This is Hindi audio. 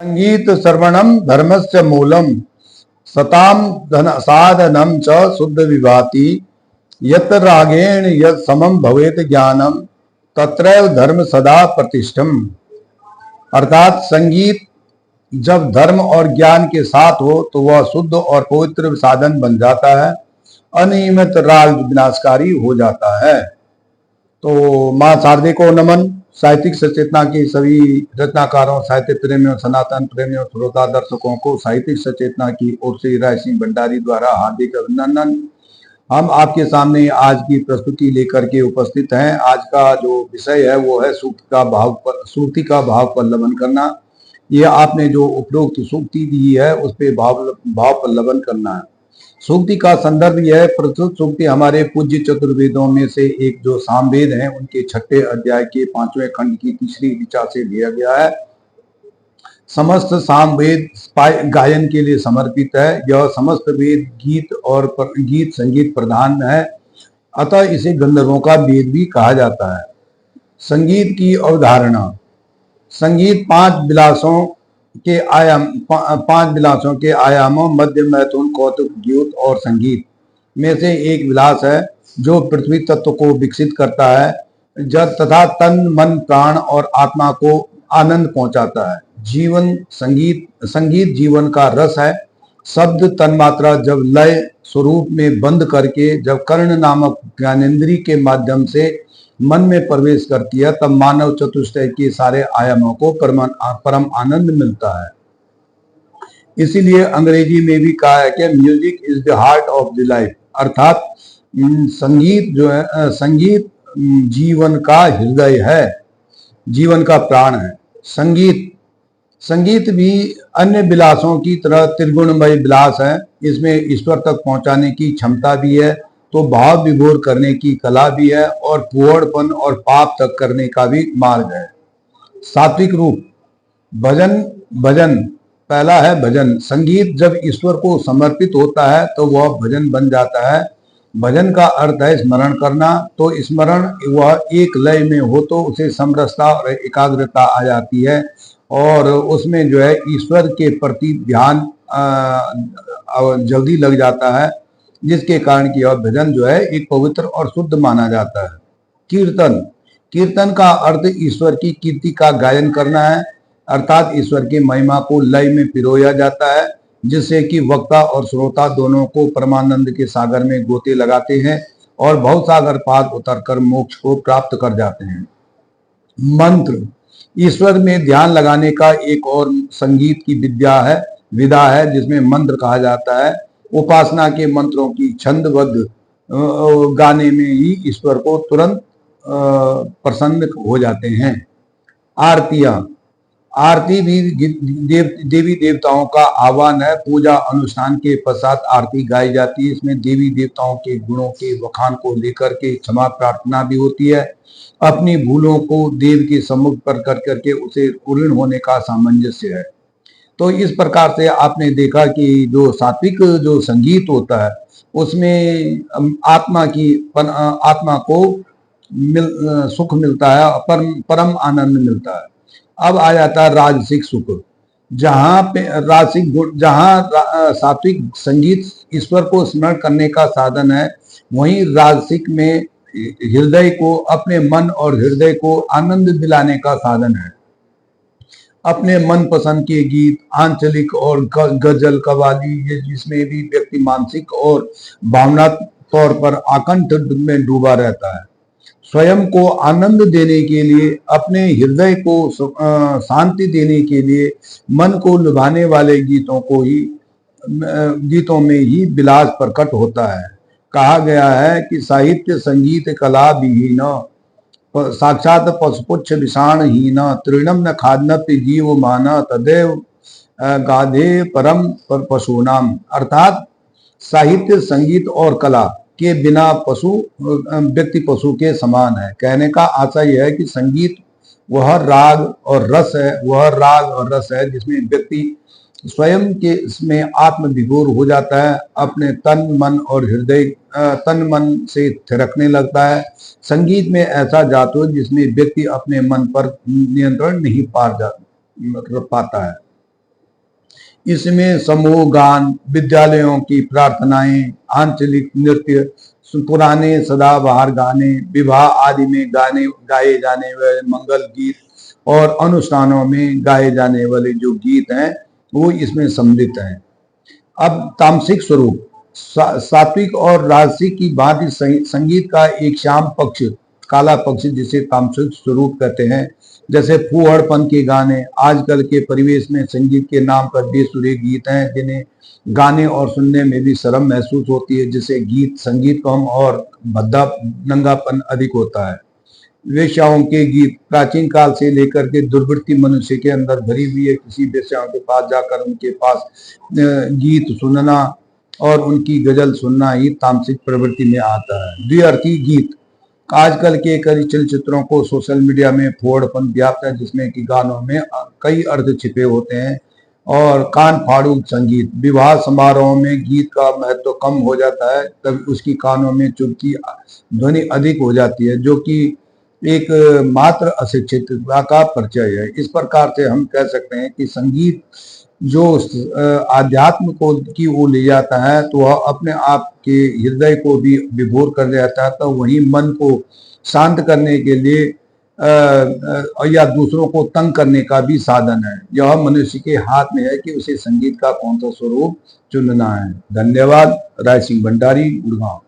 संगीत श्रवणम धर्मस्य मूलम सताम साधनम च शुद्ध विभाति यत रागेण यत समम भवेत ज्ञानम तत्रैव धर्म सदा प्रतिष्ठम। अर्थात संगीत जब धर्म और ज्ञान के साथ हो तो वह शुद्ध और पवित्र साधन बन जाता है, अनियमित राग विनाशकारी हो जाता है। तो माँ शारदे को नमन। साहित्यिक सचेतना के सभी रचनाकारों, साहित्य प्रेमियों, सनातन प्रेमियों, श्रोता दर्शकों को साहित्यिक सचेतना की ओर से राय सिंह भंडारी द्वारा हार्दिक अभिनंदन। हम आपके सामने आज की प्रस्तुति लेकर के उपस्थित हैं। आज का जो विषय है वो है सूक्ति का भाव पल्लवन करना। ये आपने जो उपरोक्त सूक्ति दी है उस पे भाव पल्लवन करना है। सूक्ति का संदर्भ यह है, प्रस्तुत सूक्ति हमारे पूज्य चतुर्वेदों में से एक जो सामवेद है उनके 6ठे अध्याय के 5वें खंड की तीसरी ऋचा से लिया गया है। समस्त सामवेद गायन के लिए समर्पित है। यह समस्त वेद गीत संगीत प्रधान है, अतः इसे गंधर्वों का वेद भी कहा जाता है। संगीत की अवधारणा। संगीत पांच विलासों के आयामों मध्य, मैथुन, कौतुक, द्युत और संगीत में से एक विलास है जो पृथ्वी तत्व को विकसित करता है तथा तन मन प्राण और आत्मा को आनंद पहुंचाता है। संगीत जीवन का रस है। शब्द तन्मात्रा जब लय स्वरूप में बंद करके जब कर्ण नामक ज्ञानेंद्रिय के माध्यम से मन में प्रवेश करती है तब मानव चतुष्टय के सारे आयामों को परम आनंद मिलता है। इसीलिए अंग्रेजी में भी कहा है कि music is the heart of the life. अर्थात संगीत जो है, संगीत जीवन का हृदय है, जीवन का प्राण है। संगीत भी अन्य विलासों की तरह त्रिगुणमय विलास है। इसमें ईश्वर तक पहुंचाने की क्षमता भी है, तो भाव विभोर करने की कला भी है और पुअड़पन और पाप तक करने का भी मार्ग है। सात्विक रूप। भजन पहला है भजन। संगीत जब ईश्वर को समर्पित होता है तो वह भजन बन जाता है। भजन का अर्थ है स्मरण करना। तो स्मरण वह एक लय में हो तो उसे समरसता और एकाग्रता आ जाती है और उसमें जो है ईश्वर के प्रति ध्यान जल्दी लग जाता है, जिसके कारण कि यह भजन जो है एक पवित्र और शुद्ध माना जाता है। कीर्तन का अर्थ ईश्वर की कीर्ति का गायन करना है, अर्थात ईश्वर की महिमा को लय में पिरोया जाता है जिससे कि वक्ता और श्रोता दोनों को परमानंद के सागर में गोते लगाते हैं और भवसागर पार उतरकर मोक्ष को प्राप्त कर जाते हैं। मंत्र। ईश्वर में ध्यान लगाने का एक और संगीत की विधा है जिसमें मंत्र कहा जाता है। उपासना के मंत्रों की छंदबद्ध गाने में ही ईश्वर को तुरंत प्रसन्न हो जाते हैं। आरती भी देवी देवताओं का आह्वान है। पूजा अनुष्ठान के पश्चात आरती गाई जाती है। इसमें देवी देवताओं के गुणों के वखान को लेकर के क्षमा प्रार्थना भी होती है। अपनी भूलों को देव के सम्मुख पर कर करके उसे ऋण होने का सामंजस्य है। तो इस प्रकार से आपने देखा कि जो सात्विक जो संगीत होता है उसमें आत्मा को सुख मिलता है, परम आनंद मिलता है। अब आ जाता है राजसिक सुख। जहाँ सात्विक संगीत ईश्वर को स्मरण करने का साधन है, वहीं राजसिक में हृदय को, अपने मन और हृदय को आनंद दिलाने का साधन है। अपने मन पसंद के गीत, आंचलिक और गजल, कव्वाली, ये जिसमें भी व्यक्ति मानसिक और भावनात्मक तौर पर आकंठ में डूबा रहता है। स्वयं को आनंद देने के लिए, अपने हृदय को शांति देने के लिए मन को लुभाने वाले गीतों में ही विलास प्रकट होता है। कहा गया है कि साहित्य संगीत कला विहीन साक्षात पशुपुच्छ विषाणहीन तृणम न खादनपि जीव मान तदेव गाधे परम पशुनाम। अर्थात साहित्य संगीत और कला के बिना व्यक्ति पशु के समान है। कहने का आशय यह है कि संगीत वह राग और रस है जिसमें व्यक्ति स्वयं के इसमें आत्म विभोर हो जाता है, अपने तन मन से थिरकने लगता है। संगीत में ऐसा जादू जिसमें व्यक्ति अपने मन पर नियंत्रण नहीं पाता है। इसमें समूह गान, विद्यालयों की प्रार्थनाएं, आंचलिक नृत्य, पुराने सदाबहार गाने, विवाह आदि में गाए जाने वाले मंगल गीत और अनुष्ठानों में गाए जाने वाले जो गीत हैं वो इसमें सम्मिलित हैं। अब तामसिक स्वरूप, सात्विक और राजसिक की भांति संगीत का एक श्याम पक्ष, काला पक्ष जिसे तामसिक स्वरूप कहते हैं, जैसे फूहड़पन के गाने, आजकल के परिवेश में संगीत के नाम पर बेसुरे गीत हैं जिन्हें गाने और सुनने में भी शर्म महसूस होती है, जिससे संगीत कम और भद्दा नंगापन अधिक होता है। वेश्याओं के गीत प्राचीन काल से लेकर के दुर्वृत्ति मनुष्य के अंदर भरी हुई है। किसी वेश्याओं के पास जाकर उनके पास गीत सुनना और उनकी गजल सुनना ही तामसिक प्रवृत्ति में आता है। द्व्यर्थी गीत, आजकल के कई चलचित्रों को सोशल मीडिया में फोड़पन व्याप्त है, जिसमें कि गानों में कई अर्थ छिपे होते हैं। और कान फाड़ू संगीत, विवाह समारोह में गीत का महत्व कम हो जाता है, तब उसकी कानों में चुभती ध्वनि अधिक हो जाती है, जो कि एक मात्र अशिक्षितता का परिचय है। इस प्रकार से हम कह सकते हैं कि संगीत जो आध्यात्म को की ओर ले जाता है तो वह अपने आप के हृदय को भी विभोर कर जाता है, तो वही मन को शांत करने के लिए या दूसरों को तंग करने का भी साधन है। यह मनुष्य के हाथ में है कि उसे संगीत का कौन सा स्वरूप चुनना है। धन्यवाद। राय सिंह भंडारी, गुड़गांव।